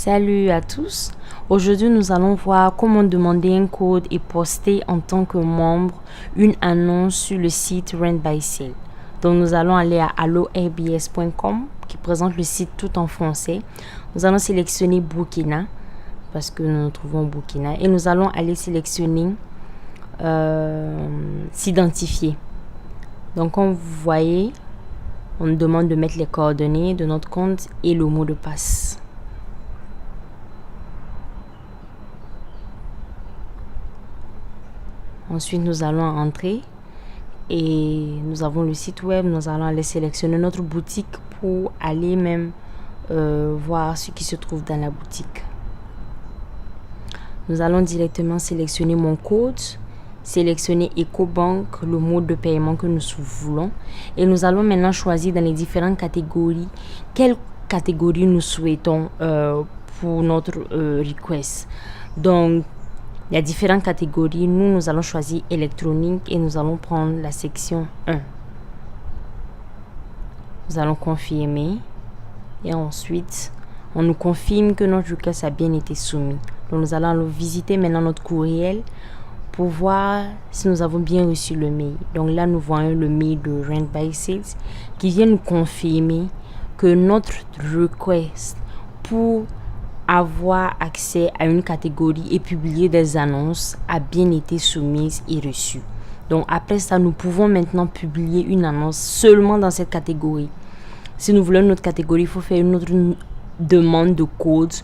Salut à tous. Aujourd'hui, nous allons voir comment demander un code et poster en tant que membre une annonce sur le site Rent by Sale. Donc, nous allons aller à alloairbs.com qui présente le site tout en français. Nous allons sélectionner Burkina parce que nous nous trouvons au Burkina et nous allons aller sélectionner s'identifier. Donc, comme vous voyez, on nous demande de mettre les coordonnées de notre compte et le mot de passe. Ensuite, nous allons entrer et nous avons le site web. Nous allons aller sélectionner notre boutique pour aller même voir ce qui se trouve dans la boutique. Nous allons directement sélectionner mon code, sélectionner EcoBank, le mode de paiement que nous voulons. Et nous allons maintenant choisir dans les différentes catégories quelle catégorie nous souhaitons pour notre request. Donc, il y a différentes catégories. Nous allons choisir électronique et nous allons prendre la section 1. Nous allons confirmer et ensuite, on nous confirme que notre request a bien été soumis. Donc, nous allons visiter maintenant notre courriel pour voir si nous avons bien reçu le mail. Donc là, nous voyons le mail de Rent by Sale qui vient nous confirmer que notre request pour avoir accès à une catégorie et publier des annonces a bien été soumise et reçue. Donc après ça, nous pouvons maintenant publier une annonce seulement dans cette catégorie. Si nous voulons une autre catégorie, il faut faire une autre demande de code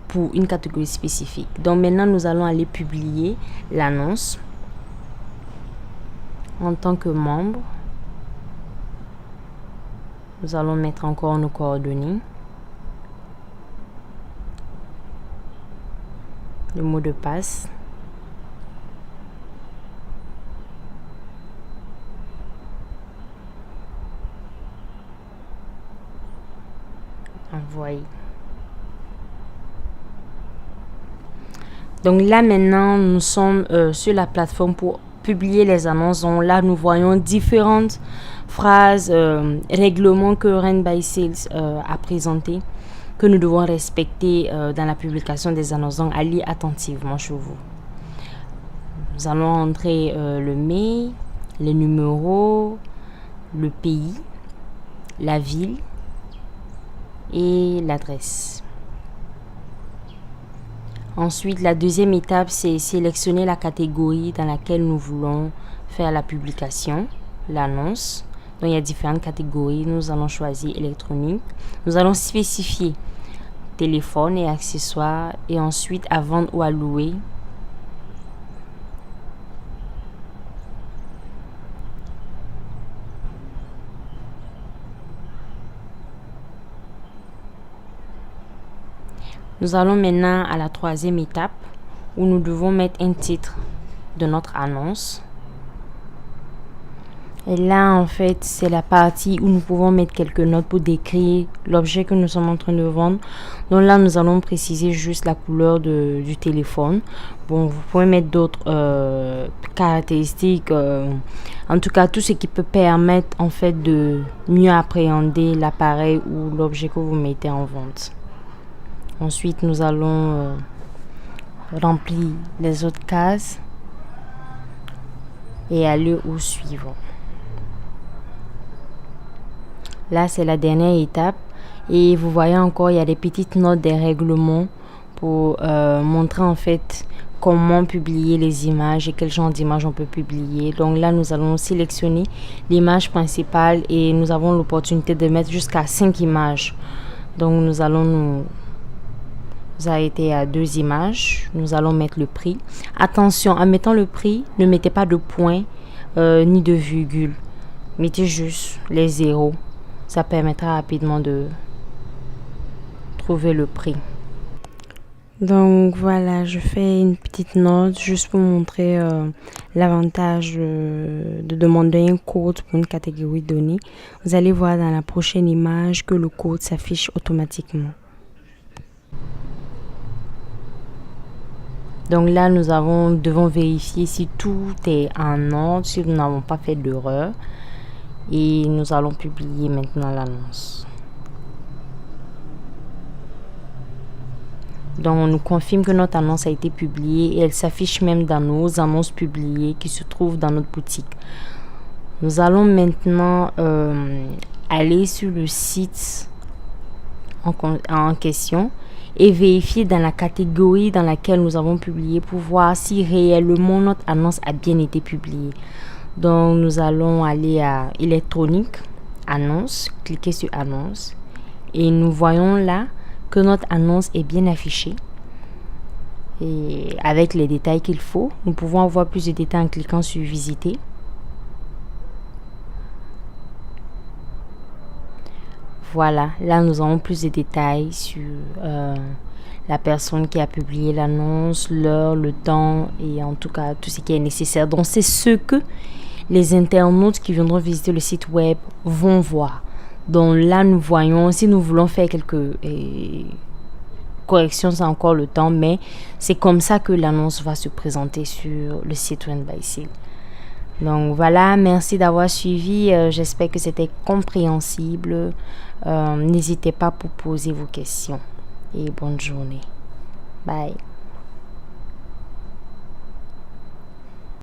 pour une catégorie spécifique. Donc maintenant, nous allons aller publier l'annonce en tant que membre. Nous allons mettre encore nos coordonnées. Le mot de passe. Envoyer. Donc là maintenant, nous sommes sur la plateforme pour publier les annonces. Donc là, nous voyons différentes phrases, règlements que Rent by Sale a présentés, que nous devons respecter dans la publication des annonces. Donc, allez attentivement chez vous. Nous allons entrer le mail, les numéros, le pays, la ville et l'adresse. Ensuite, la deuxième étape, c'est sélectionner la catégorie dans laquelle nous voulons faire la publication, l'annonce. Donc, il y a différentes catégories. Nous allons choisir électronique. Nous allons spécifier téléphone et accessoires et ensuite à vendre ou à louer. Nous allons maintenant à la troisième étape où nous devons mettre un titre de notre annonce. Et là, en fait, c'est la partie où nous pouvons mettre quelques notes pour décrire l'objet que nous sommes en train de vendre. Donc là, nous allons préciser juste la couleur du téléphone. Bon, vous pouvez mettre d'autres caractéristiques. En tout cas, tout ce qui peut permettre, en fait, de mieux appréhender l'appareil ou l'objet que vous mettez en vente. Ensuite, nous allons remplir les autres cases et aller au suivant. Là, c'est la dernière étape. Et vous voyez encore, il y a des petites notes des règlements pour montrer en fait comment publier les images et quel genre d'images on peut publier. Donc là, nous allons sélectionner l'image principale et nous avons l'opportunité de mettre jusqu'à 5 images. Donc nous allons nous arrêter à 2 images. Nous allons mettre le prix. Attention, en mettant le prix, ne mettez pas de points ni de virgule. Mettez juste les zéros. Ça permettra rapidement de trouver le prix. Donc voilà, je fais une petite note juste pour montrer l'avantage de demander un code pour une catégorie donnée. Vous allez voir dans la prochaine image que le code s'affiche automatiquement. Donc là, nous devons vérifier si tout est en ordre, si nous n'avons pas fait d'erreur. Et nous allons publier maintenant l'annonce. Donc, on nous confirme que notre annonce a été publiée et elle s'affiche même dans nos annonces publiées qui se trouvent dans notre boutique. Nous allons maintenant aller sur le site en question et vérifier dans la catégorie dans laquelle nous avons publié pour voir si réellement notre annonce a bien été publiée. Donc, nous allons aller à électronique, annonce, cliquer sur annonce et nous voyons là que notre annonce est bien affichée et avec les détails qu'il faut. Nous pouvons avoir plus de détails en cliquant sur visiter. Voilà, là nous avons plus de détails sur la personne qui a publié l'annonce, l'heure, le temps et en tout cas tout ce qui est nécessaire. Donc c'est ce que les internautes qui viendront visiter le site web vont voir. Donc là nous voyons, si nous voulons faire quelques corrections, c'est encore le temps, mais c'est comme ça que l'annonce va se présenter sur le site Rent by Seal. Donc voilà, merci d'avoir suivi. J'espère que c'était compréhensible. N'hésitez pas pour poser vos questions. Et bonne journée. Bye.